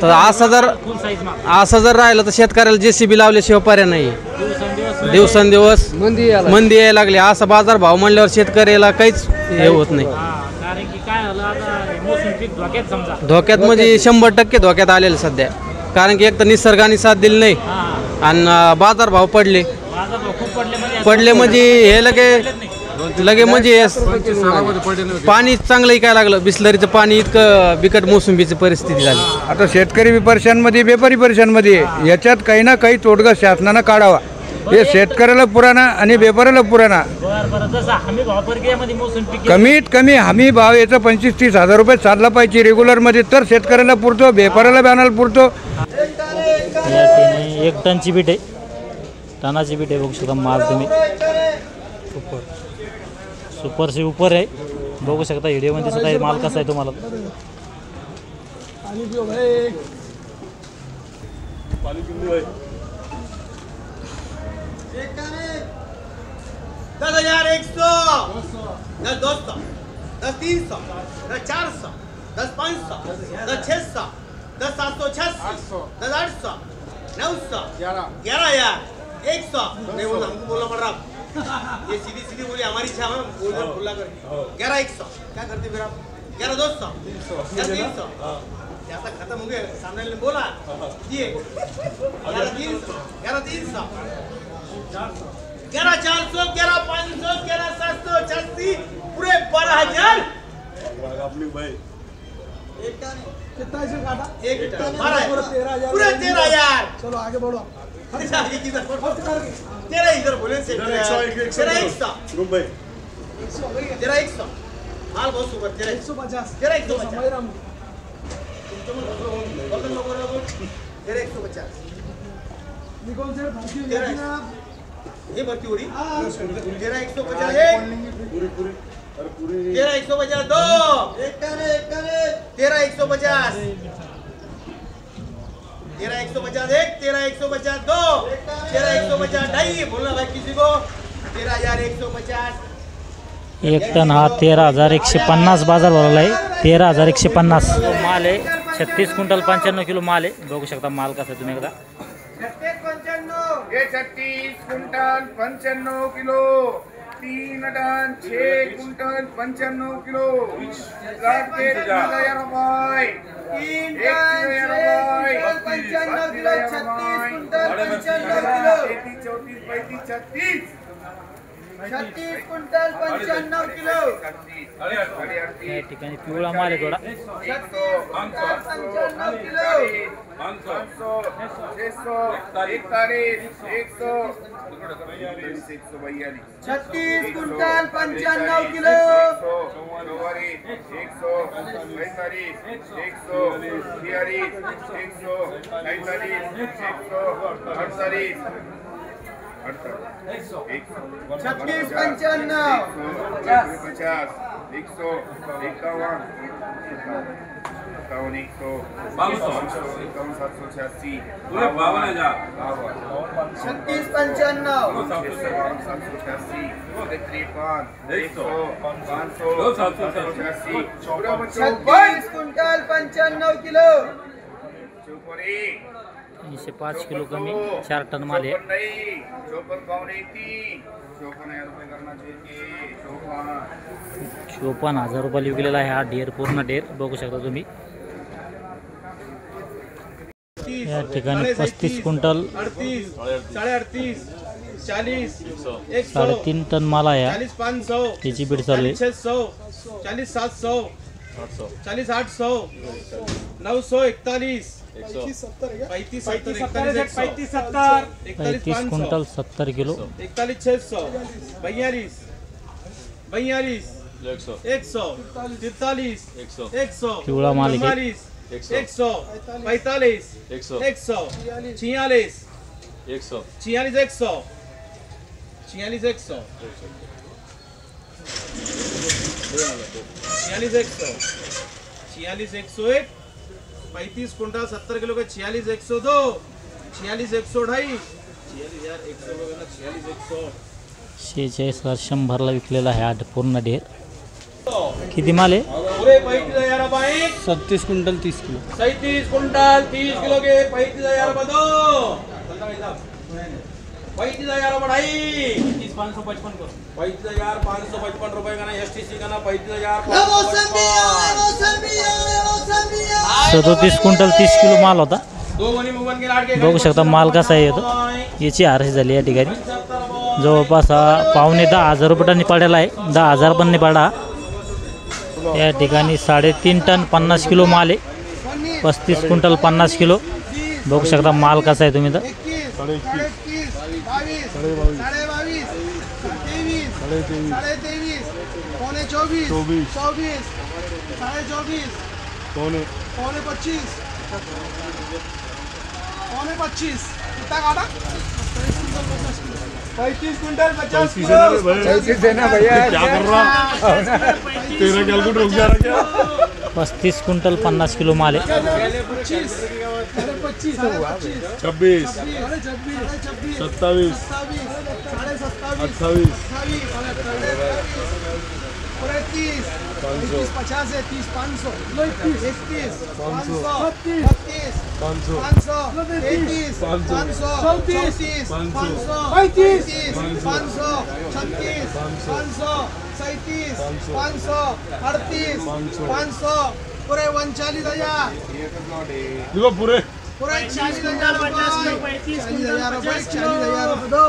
तर असं जर राहिलं तर शेतकऱ्याला JCB लावल्याशिवाय पर्याय नाही. दिवसेंदिवस मंदी यायला लागली. असा बाजार भाव म्हणल्यावर शेतकऱ्याला काहीच हे होत नाही. धोक्यात म्हणजे 100% धोक्यात आलेलं सध्या. कारण की एक तर निसर्गाने साथ दिली नाही आणि बाजार भाव पडले म्हणजे हे लगे म्हणजे पाणी चांगलं इकायला लागलं. बिसलरीचं पाणी इतकं बिकट मोसंबीची परिस्थिती झाली. आता शेतकरी बी परेशानमध्ये, व्यापारी परेशानमध्ये. याच्यात काही ना काही तोडगा शासनानं काढावा. हे शेतकऱ्याला पुराणा आणि व्यापाऱ्याला पुराणा. कमीत कमी हमी भाव याचा 25-30 हजार रुपये साधला पाहिजे रेग्युलरमध्ये, तर शेतकऱ्याला पुरतो, व्यापाऱ्याला बॅनर पुरतो. एक टनची बीट आहे, टनाची बीट आहे. बघू शकता माल तुम्ही सुपर से ऊपर आहे. बघू शकता व्हिडिओमध्ये दिसत आहे माल कसा आहे तुम्हाला. 10,100, 10,200, 10,300, 10,400, 10,500, 10,600, 10,786, 10,800, 900, 11,000, 100. नहीं बोला, हमको बोलना पड़ रहा. ये सीधी बोली हमारी इच्छा है. बोला कर 11,100. क्या करते फिर आप? 11,200, 11,300. आता खत्म हो गया. सामने ने बोला दिए 11,300, 11,300, 11,400, 11,500, 11,786, पूरे 12,000. कितना इसे काटा? एक 12,000 पूरे 13,000. चलो आगे बढ़ो. आगे किधर? तेरा इधर बोले से 100 मुंबई 100 माल बहुत सुपर. 150 150 निकोल से भर्ती हुई है ना. ये भर्ती हो रही 150 है. पूरी 150 दो. 150 150 150 दो. 150 ढाई. बोलना भाई किसी को. 13,150. एक टन हा 13,150 बाजार भरला आहे. 13,150 माल आहे. 36 क्विंटल 95 किलो माल आहे. बघू शकता माल कसा आहे तुम्ही एकदा. 36 quintal 95 kilo. 3 ton 6 quintal 95 kilo. 3,000 रुपये. 3 ton 6 95 kilo. 36 quintal 95 kilo. 34 35 36 36 quintal 95 kilo. या ठिकाणी पिवळा माल आहे थोडा. 95 kilo. 500 600 41 100 36 quintal 95 kilo. 36 95 50 100 51 786 36 95 36 quintal 95 kilo. 5 kilo कमी 4 टन माल आहे. 54,000 रुपये विकलेला आहे हा ढेर. पूर्ण ढेर बघू शकता तुम्ही. या ठिकाणी 35 क्विंटल 38 38 40 3.5 टन माल आहे. 500 त्याची बीड चालू आहे. 600 40 700 40 800 941 35 क्विंटल 70 किलो. 41 600 42 42 100 43 100 पिवळा माल आहे. 100 45 100 46 100 46 100 46 100 46 101 35 क्विंटल 70 किलो का 46 102 46 102 46,100 ला विकलेला आहे हा पूर्ण ढेर. किती माल आहे? पूरे 35,000 बाईक 36 क्विंटल 30 किलो 37 कुंटल 30 किलो के 35,000 बदो 35,000 बढ़ाई 35,555 रुपए का ना एसटीसी का ना 35,000 37 क्विंटल 30 किलो माल होता. दो मनी मुगन के लाडके बघू शकता माल कसा आहे येतो. याची आरशी झाली या ठिकाणी जवळपास पावणे 10,000 रुपये टन पडलेला आहे. 10,000 पण नाही पडा. या ठिकाणी 3.5 टन 50 किलो माल आहे. 35 क्विंटल 50 किलो. बघू शकता माल कसा आहे तुम्ही तर. 35 कुंटल 50 किलो पैसे देना भैया. क्या कर रहा तेरा कैलकुलेटर रुक जा रहा क्या 35 क्विंटल 50 किलो माल आहे. 26 27 28 50 है 30 500 31 500 500 31 500 34 500 35 500 36 500 37 500 38 500 पूरे 39,000 देखो पूरे पूरे 40,000 रुपये 40,000 रुपये 40,000 रुपये दो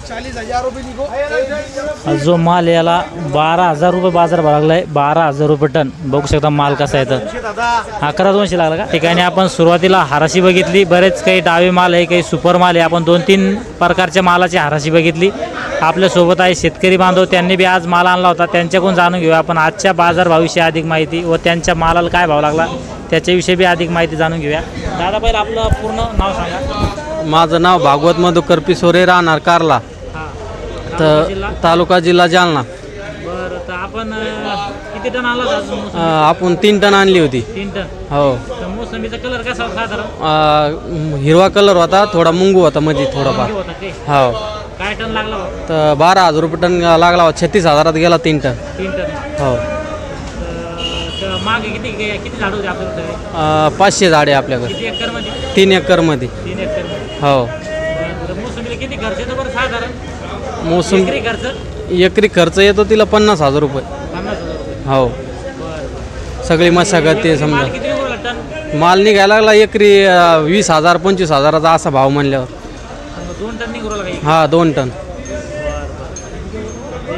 40,000 रुपये लिखो. जो माल याला 12,000 रुपये बाजार भरागला आहे. 12,000 रुपये टन. बघू शकता माल कसा आहे तर. 11,200 लागला का. ठिकाणी आपण सुरुवातीला हाराशी बघितली. बरेच काही डावे माल आहे काही सुपर माल आहे. आपण 2-3 प्रकारच्या मालाची हाराशी बघितली. आपल्यासोबत आहे शेतकरी बांधव. त्यांनी बी आज माल आणला होता. त्यांच्याकडून जाणून घेऊया आपण आजच्या बाजारभावाविषयी अधिक माहिती व त्यांच्या मालाला काय भाव लागला त्याच्याविषयी बी अधिक माहिती जाणून घेऊया. दादा पहिलं आपलं पूर्ण नाव सांगा. माझं नाव भागवत मधुकर पिसोरे राहणार कारला तालुका जिल्हा जालना. बरं तर आपण किती टन आला होता? आपण 3 टन आणली होती. 3 टन. हो. तर मोसंबीचा कलर कसा होता साधारण? हिरवा कलर होता थोडा मुंगू होता म्हणजे थोडाफार. होता ते. हो. काय टन लागला हो? तर 12,000 रुपये टन लागला होता. 36,000 गेला 3 टन. 3 टन. हो. तर मागे किती झाड होते आपल्याकडे? 500 झाडे आपल्याकडे. किती एकरमध्ये? 3 एकरमध्ये. 3 एकरमध्ये. हो. तर मोसंबीला किती खर्च येतो बरं साधारण? मोसंबी एकरी खर्च एकरी खर्च येतो तिला 50,000 रुपये. 50,000 रुपये. हो. बरं. सगळी मशागत ते समजा. माल किती निघाला टन? माल निघायला लागला एकरी 20,000 25,000चा असा भाव म्हणल्यावर. 2 टन निघाला काही? हा 2 टन.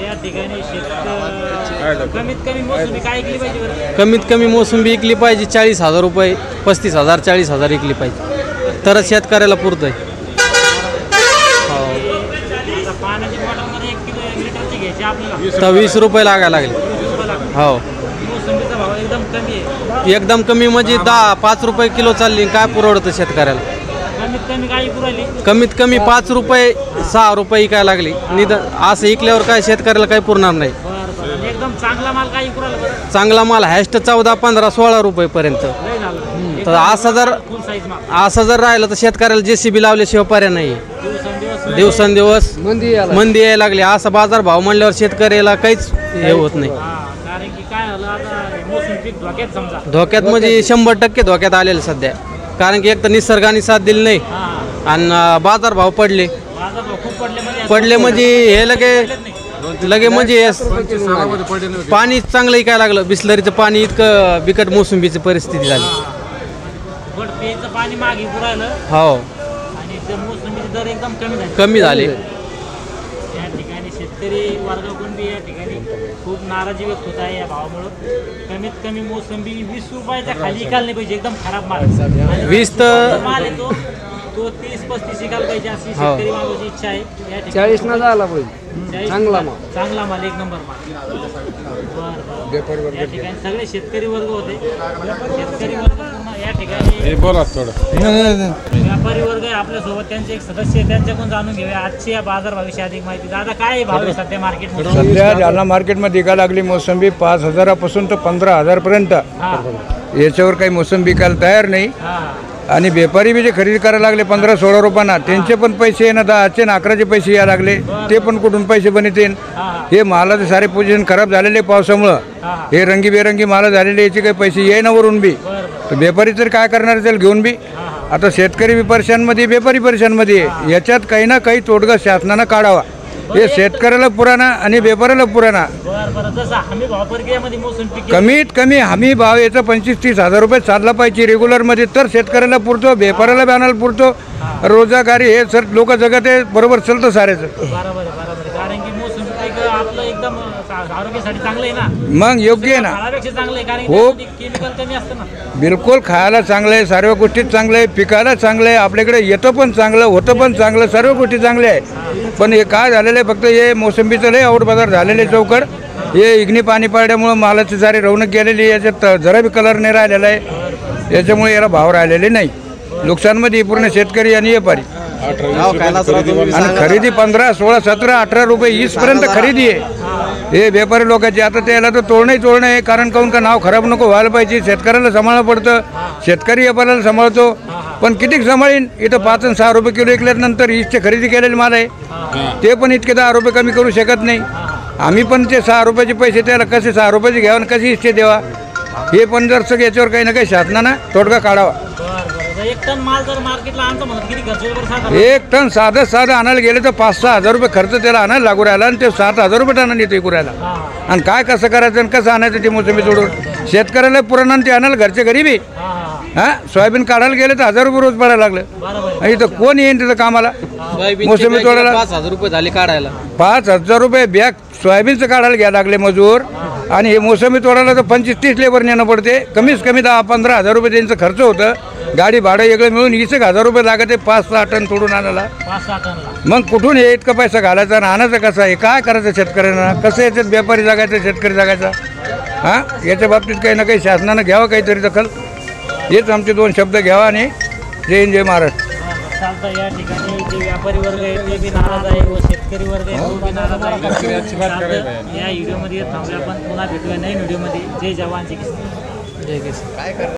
या ठिकाणी कमीत कमी मोसंबी काय ऐकली पाहिजे बरं? कमीत कमी मोसंबी विकली पाहिजे 40,000 रुपये 35,000 40,000 विकली पाहिजे तरच शेतकऱ्याला पुरतंय. आता पाण्याची बॉटलमध्ये 1 लिटरची घ्यायची आपल्याला तर 20 रुपये लागायला लागले. 20 रुपये लागतात. हो. मोसंबीचा भाव एकदम कमी आहे. एकदम कमी म्हणजे 5 रुपये किलो चालली. काय पुरवडतं शेतकऱ्याला? कमीत कमी काय पुरायली? कमीत कमी 5 रुपये 6 रुपये काय लागली. निदान असं इकल्यावर काय शेतकऱ्याला काही पुरणार नाही. बरं. एकदम चांगला माल काय पुरायला बरं? चांगला माल हॅस्ट 14 15 16 रुपयेपर्यंत. लय झालं. तर असं जर फुल साईज माल. असं जर राहिलं तर शेतकऱ्याला JCB लावल्याशिवाय पर्याय नाही. दिवसेंदिवस मंदी यायला लागली. असा बाजार भाव म्हणल्यावर शेतकऱ्याला काहीच हे होत नाही. कारण की काय झालं आता मोसंबी पीक धोक्यात समजा. धोक्यात म्हणजे 100% धोक्यात आलेलं सध्या. कारण की एक तर निसर्गाने साथ दिली नाही आणि बाजार भाव पडले बाजार भाव खूप पडले म्हणजे हे लगे म्हणजे पाणी चांगलं काय लागलं. बिसलरीचं पाणी इतकं बिकट मोसंबीची परिस्थिती झाली. बट पेयचं पाणी मागे पुरायलं. हो. आणि ते मोसंबीचे दर एकदम कमी झाले. या ठिकाणी शेतकरी वर्गाकडून बी या ठिकाणी खूप नाराजी व्यक्त होत आहे या भावामुळं. कमीत कमी मोसंबी 20 रुपयाच्या खाली विकायला नाही पाहिजे. एकदम खराब माल. 20 तर माल येतो तो 30-35 विकायला पाहिजे अशी शेतकरी मालाची इच्छा आहे. या 40 न झाला पाहिजे. चांगला माल. चांगला माल 1 नंबर माल. बरं. या ठिकाणी सगळे शेतकरी वर्ग होते. शेतकरी वर्ग पूर्ण या ठिकाणी बोला थोडं व्यापारी वर्ग आहे आपल्यासोबत. त्यांचे एक सदस्य आहे त्यांच्याकडून जाणून घेऊया आजची या बाजार भावाविषयी अधिक माहिती. दादा काय भाव आहे सध्या मार्केटमध्ये? सध्या जालना मार्केटमध्ये विकायला लागली मोसंबी 5,000 पासून तर 15,000 पर्यंत. हां याच्यावर काही मोसंबी विकायला तयार नाही. हां आणि व्यापारी बी जे खरेदी करायला लागले 15-16 रुपयांना त्यांचे पण पैसे आहे ना 10चे आणि 11चे पैसे यायला लागले ते पण कुठून पैसे बनतील. हे मालाचे सारे पोझिशन खराब झालेले पावसामुळं हे रंगीबेरंगी माल झालेले याचे काही पैसे येईना वरून बी तर व्यापारी तर काय करणार त्याला घेऊन बी. आता शेतकरी बी परेशानमध्ये व्यापारी परेशानमध्ये याच्यात काही ना काही तोडगा शासनानं काढावा. हे शेतकऱ्याला पुराणा आणि व्यापाऱ्याला पुराणा. कमीत कमी हमी भाव याचा 25-30 हजार रुपये चालला पाहिजे रेग्युलरमध्ये तर शेतकऱ्याला पुरतो व्यापाऱ्याला बी आणायला पुरतो. रोजगारी हे सर लोक जगत आहे बरोबर चालतं साऱ्याचं. मग योग्य आहे ना. हो बिलकुल खायला चांगलं आहे सर्व गोष्टीत चांगलं आहे पिकायला चांगलं आहे आपल्याकडे येतं पण चांगलं होतं पण चांगलं सर्व गोष्टी चांगल्या आहे. पण हे काय झालेलं आहे फक्त हे मोसंबीचं लय आउट बाजार झालेले चौकड हे इग्नी पाणी पाडल्यामुळं मालाची सारी रौनक गेलेली याच्यात जरा बी कलर नाही राहिलेला आहे याच्यामुळे याला भाव राहिलेले नाही. नुकसानमध्ये पूर्ण शेतकरी आणि व्यापारी आणि खरेदी 15, 16, 17, 18 रुपये 20 पर्यंत खरेदी आहे हे व्यापारी लोकांची. आता त्याला तर तोडणं आहे कारण काहून का नाव खराब नको व्हायला पाहिजे. शेतकऱ्याला सांभाळणं पडतं शेतकरी व्यापाऱ्याला सांभाळतो पण किती सांभाळीन. इथं 5 आणि 6 रुपये किलो विकल्यानंतर 20चे खरेदी केलेले माल आहे ते पण इतके 10 रुपये कमी करू शकत नाही. आम्ही पण ते 6 रुपयाचे पैसे त्याला कसे 6 रुपयाचे घ्यावं आणि कसे इच्छे द्यावा हे पण जर सगळं याच्यावर काही ना काही शासनानं तोडगा काढावा. एक टन माल जर मार्केटला आणतो म्हणत किती खर्च वगैरे 1 टन साधं आणायला गेले तर 5-6 हजार रुपये खर्च त्याला आणायला लागू राहिला आणि ते 7,000 रुपये टनाने येतो इकू राहिला. आणि काय कसं करायचं आणि कसं आणायचं ते मोसंबी तोडून शेतकऱ्याला पुराणा ते आणायला घरचे गरीबी हां सोयाबीन काढायला गेले तर 1000 रुपये रोज पडायला लागलं. इथं कोण येईन तिथं कामाला मोसंबी तोडायला 5,000 रुपये झाले काढायला 5,000 रुपये बॅग सोयाबीनचं काढायला घ्यायला लागले मजूर. आणि हे मोसंबी तोडायला तर 25-30 लेबर नेणं पडते कमीत कमी 10-15 हजार रुपये त्यांचं खर्च होतं. गाडी भाडं वेगळं मिळून 20,000 रुपये लागते 5-6 टन तोडून आणायला. मग कुठून हे इतका पैसा घालायचा आणि आणायचं कसं आहे काय करायचं शेतकऱ्यांना कसं याच्यात व्यापारी जगायचं शेतकरी जगायचा. हां याच्या बाबतीत काही ना काही शासनानं घ्यावं काहीतरी दखल. हेच आमचे 2 शब्द घ्यावा आणि जय हिंद जय महाराष्ट्र. या ठिकाणी जे व्यापारी वर्ग आहे ते बी नाराज आहे व शेतकरी वर्ग आहे तो बी नाराज आहे. या व्हिडिओमध्ये थांबूया आपण पुन्हा भेटूया नवीन व्हिडिओमध्ये. जय जवान जय किसान.